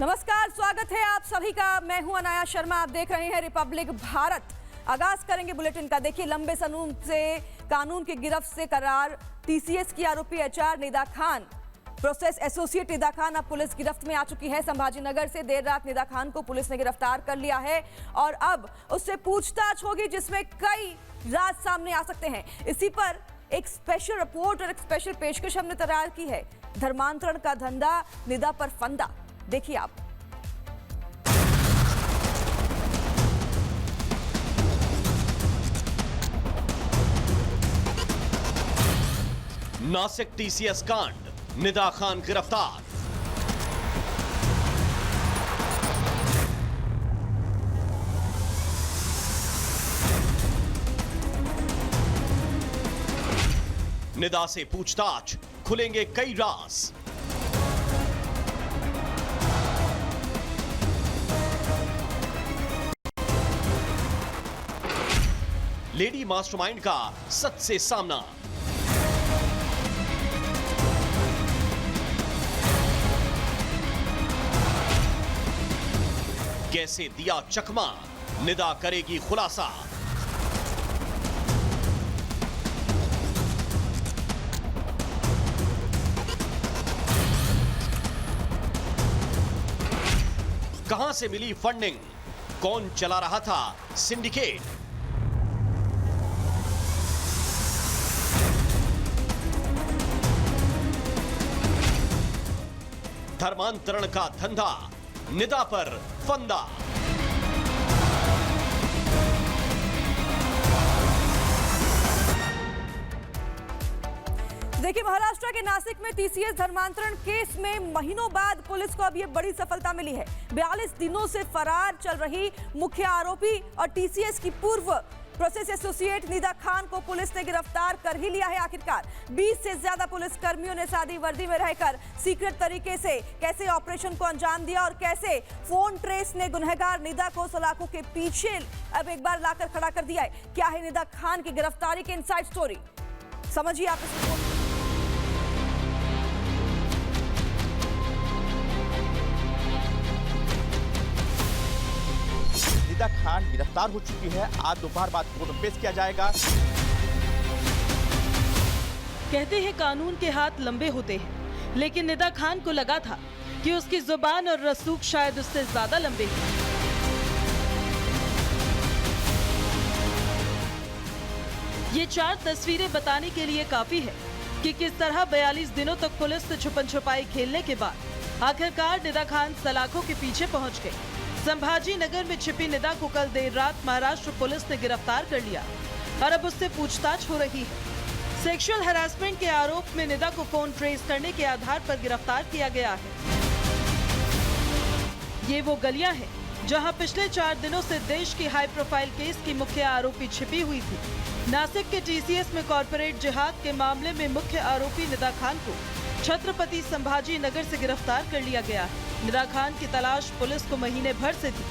नमस्कार, स्वागत है आप सभी का। मैं हूं अनाया शर्मा, आप देख रहे हैं रिपब्लिक भारत। आगाज करेंगे बुलेटिन का। देखिए, लंबे समय से कानून की गिरफ्त से करार टीसीएस की आरोपी HR Nida Khan, process associate Nida Khan अब पुलिस गिरफ्त में आ चुकी है। संभाजी नगर से देर रात निदा खान को पुलिस ने गिरफ्तार कर लिया है और अब उससे पूछताछ होगी जिसमें कई राज सामने आ सकते हैं। इसी पर एक स्पेशल रिपोर्ट और एक स्पेशल पेशकश हमने तैयार की है। धर्मांतरण का धंधा, निदा पर फंदा। देखिए आप। नासिक टीसीएस कांड, निदा खान गिरफ्तार। निदा से पूछताछ, खुलेंगे कई राज। लेडी मास्टरमाइंड का सच से सामना। कैसे दिया चकमा, निदा करेगी खुलासा। कहां से मिली फंडिंग, कौन चला रहा था सिंडिकेट। धर्मांतरण का धंधा, निदा पर फंदा। देखिए, महाराष्ट्र के नासिक में टीसीएस धर्मांतरण केस में महीनों बाद पुलिस को अब ये बड़ी सफलता मिली है। 42 दिनों से फरार चल रही मुख्य आरोपी और टीसीएस की पूर्व प्रोसेस एसोसिएट निदा खान को पुलिस ने गिरफ्तार कर ही लिया है। आखिरकार 20 से ज्यादा पुलिस कर्मियों ने सादी वर्दी में रहकर सीक्रेट तरीके से कैसे ऑपरेशन को अंजाम दिया और कैसे फोन ट्रेस ने गुनहगार निदा को सलाखों के पीछे अब एक बार लाकर खड़ा कर दिया है। क्या है निदा खान की गिरफ्तारी की इनसाइड स्टोरी, समझिए आप इस रिपोर्ट। निदा खान गिरफ्तार हो चुकी है। आज दोपहर बाद कोर्ट में पेश किया जाएगा। कहते हैं कानून के हाथ लंबे होते हैं, लेकिन निदा खान को लगा था कि उसकी जुबान और रसूख शायद उससे ज्यादा लंबे हैं। ये 4 तस्वीरें बताने के लिए काफी है कि किस तरह 42 दिनों तक पुलिस से छुपन छुपाई खेलने के बाद आखिरकार निदा खान सलाखों के पीछे पहुंच गई। संभाजी नगर में छिपी निदा को कल देर रात महाराष्ट्र पुलिस ने गिरफ्तार कर लिया और अब उससे पूछताछ हो रही है। सेक्सुअल हैरेसमेंट के आरोप में निदा को फोन ट्रेस करने के आधार पर गिरफ्तार किया गया है। ये वो गलियां हैं जहां पिछले 4 दिनों से देश की हाई प्रोफाइल केस की मुख्य आरोपी छिपी हुई थी। नासिक के टीसीएस में कॉर्पोरेट जिहाद के मामले में मुख्य आरोपी निदा खान को छत्रपति संभाजी नगर से गिरफ्तार कर लिया गया है। निदा खान की तलाश पुलिस को महीने भर से थी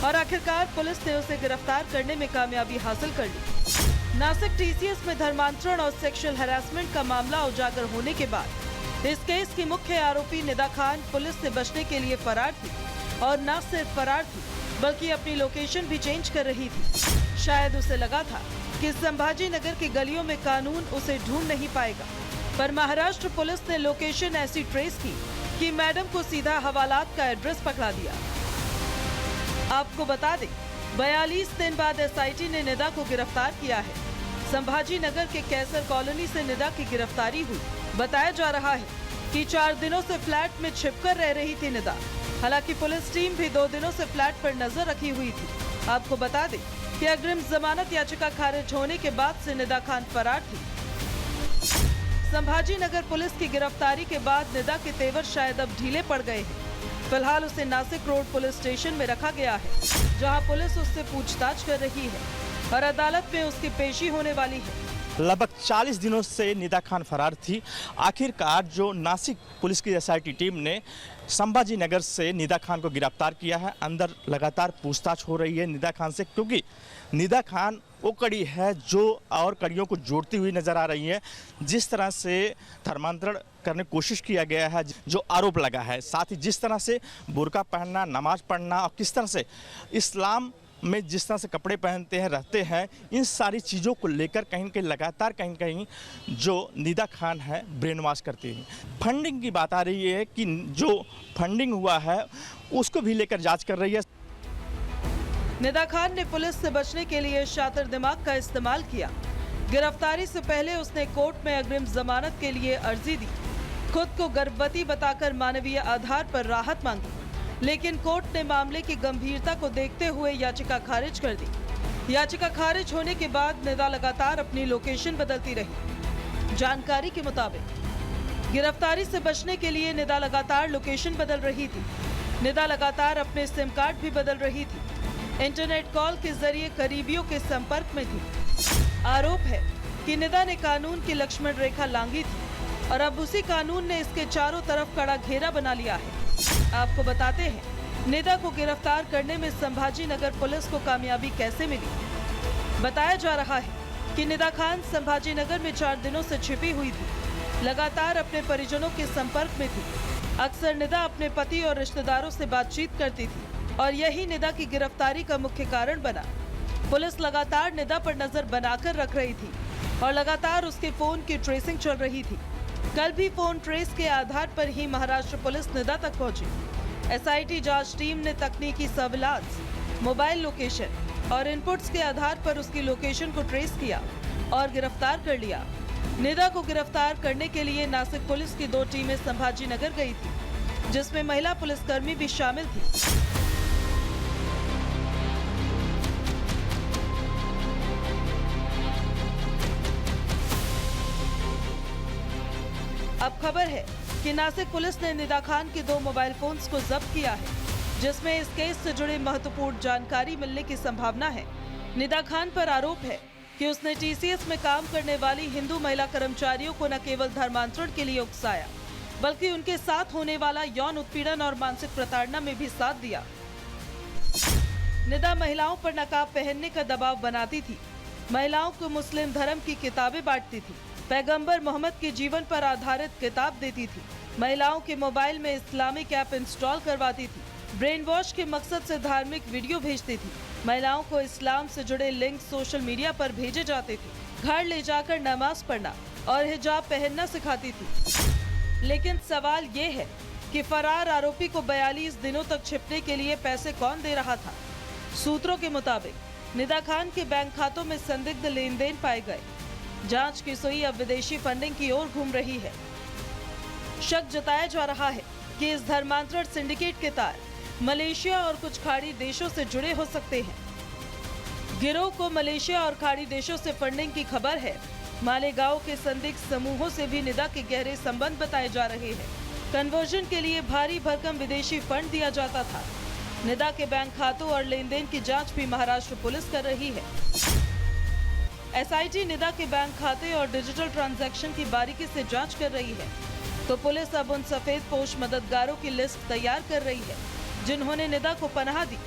और आखिरकार पुलिस ने उसे गिरफ्तार करने में कामयाबी हासिल कर ली। नासिक टीसीएस में धर्मांतरण और सेक्सुअल हैरेसमेंट का मामला उजागर होने के बाद इस केस की मुख्य आरोपी निदा खान पुलिस से बचने के लिए फरार थी और न सिर्फ फरार थी बल्कि अपनी लोकेशन भी चेंज कर रही थी। शायद उसे लगा था कि संभाजी नगर की गलियों में कानून उसे ढूंढ नहीं पाएगा, पर महाराष्ट्र पुलिस ने लोकेशन ऐसी ट्रेस की कि मैडम को सीधा हवालात का एड्रेस पकड़ा दिया। आपको बता दें, 42 दिन बाद एसआईटी ने निदा को गिरफ्तार किया है। संभाजी नगर के कैसर कॉलोनी से निदा की गिरफ्तारी हुई। बताया जा रहा है कि 4 दिनों से फ्लैट में छिपकर रह रही थी निदा। हालांकि पुलिस टीम भी 2 दिनों से फ्लैट पर नजर रखी हुई थी। आपको बता दें कि अग्रिम जमानत याचिका खारिज होने के बाद से निदा खान फरार थी। संभाजी नगर पुलिस की गिरफ्तारी के बाद निदा के तेवर शायद अब ढीले पड़ गए हैं। फिलहाल उसे नासिक रोड पुलिस स्टेशन में रखा गया है, जहां पुलिस उससे पूछताछ कर रही है और अदालत में उसकी पेशी होने वाली है। लगभग 40 दिनों से निदा खान फरार थी। आखिरकार जो नासिक पुलिस की एसआईटी टीम ने संभाजी नगर से निदा खान को गिरफ्तार किया है। अंदर लगातार पूछताछ हो रही है निदा खान से, क्योंकि निदा खान वो कड़ी है जो और कड़ियों को जोड़ती हुई नजर आ रही है। जिस तरह से धर्मांतरण करने की कोशिश किया गया है, जो आरोप लगा है, साथ ही जिस तरह से बुर्का पहनना, नमाज पढ़ना और किस तरह से इस्लाम में जिस तरह से कपड़े पहनते हैं, रहते हैं, इन सारी चीज़ों को लेकर कहीं न कहीं लगातार कहीं न कहीं जो निदा खान है ब्रेन वॉश करती है। फंडिंग की बात आ रही है कि जो फंडिंग हुआ है उसको भी लेकर जांच कर रही है। निदा खान ने पुलिस से बचने के लिए शातिर दिमाग का इस्तेमाल किया। गिरफ्तारी से पहले उसने कोर्ट में अग्रिम जमानत के लिए अर्जी दी। खुद को गर्भवती बताकर मानवीय आधार पर राहत मांगी, लेकिन कोर्ट ने मामले की गंभीरता को देखते हुए याचिका खारिज कर दी। याचिका खारिज होने के बाद निदा लगातार अपनी लोकेशन बदलती रही। जानकारी के मुताबिक गिरफ्तारी से बचने के लिए निदा लगातार लोकेशन बदल रही थी। निदा लगातार अपने सिम कार्ड भी बदल रही थी। इंटरनेट कॉल के जरिए करीबियों के संपर्क में थी। आरोप है कि निदा ने कानून की लक्ष्मण रेखा लांघी थी और अब उसी कानून ने इसके चारों तरफ कड़ा घेरा बना लिया है। आपको बताते हैं, निदा को गिरफ्तार करने में संभाजी नगर पुलिस को कामयाबी कैसे मिली। बताया जा रहा है कि निदा खान संभाजी नगर में 4 दिनों से छिपी हुई थी। लगातार अपने परिजनों के संपर्क में थी। अक्सर निदा अपने पति और रिश्तेदारों से बातचीत करती थी और यही निदा की गिरफ्तारी का मुख्य कारण बना। पुलिस लगातार निदा पर नजर बनाकर रख रही थी और लगातार उसके फोन की ट्रेसिंग चल रही थी। कल भी फोन ट्रेस के आधार पर ही महाराष्ट्र पुलिस निदा तक पहुंची। एसआईटी जांच टीम ने तकनीकी सर्विलांस, मोबाइल लोकेशन और इनपुट्स के आधार पर उसकी लोकेशन को ट्रेस किया और गिरफ्तार कर लिया। निदा को गिरफ्तार करने के लिए नासिक पुलिस की 2 टीमें संभाजी नगर गई थी, जिसमें महिला पुलिसकर्मी भी शामिल थी। अब खबर है कि नासिक पुलिस ने निदा खान के 2 मोबाइल फोन्स को जब्त किया है, जिसमें इस केस से जुड़े महत्वपूर्ण जानकारी मिलने की संभावना है। निदा खान पर आरोप है कि उसने टीसीएस में काम करने वाली हिंदू महिला कर्मचारियों को न केवल धर्मांतरण के लिए उकसाया, बल्कि उनके साथ होने वाला यौन उत्पीड़न और मानसिक प्रताड़ना में भी साथ दिया। निदा महिलाओं पर नकाब पहनने का दबाव बनाती थी, महिलाओं को मुस्लिम धर्म की किताबें बांटती थी, पैगंबर मोहम्मद के जीवन पर आधारित किताब देती थी, महिलाओं के मोबाइल में इस्लामिक ऐप इंस्टॉल करवाती थी, ब्रेन वॉश के मकसद से धार्मिक वीडियो भेजती थी, महिलाओं को इस्लाम से जुड़े लिंक सोशल मीडिया पर भेजे जाते थे, घर ले जाकर नमाज पढ़ना और हिजाब पहनना सिखाती थी। लेकिन सवाल ये है कि फरार आरोपी को 42 दिनों तक छिपने के लिए पैसे कौन दे रहा था। सूत्रों के मुताबिक निदा खान के बैंक खातों में संदिग्ध लेन देन पाए गए। जांच की सुई अब विदेशी फंडिंग की ओर घूम रही है। शक जताया जा रहा है कि इस धर्मांतरण सिंडिकेट के तार मलेशिया और कुछ खाड़ी देशों से जुड़े हो सकते हैं। गिरोह को मलेशिया और खाड़ी देशों से फंडिंग की खबर है। मालेगांव के संदिग्ध समूहों से भी निदा के गहरे संबंध बताए जा रहे हैं। कन्वर्जन के लिए भारी भरकम विदेशी फंड दिया जाता था। निदा के बैंक खातों और लेन देन की जांच भी महाराष्ट्र पुलिस कर रही है। एसआईटी निदा के बैंक खाते और डिजिटल ट्रांजैक्शन की बारीकी से जांच कर रही है, तो पुलिस अब उन सफेद पोश मददगारों की लिस्ट तैयार कर रही है जिन्होंने निदा को पनाह दी।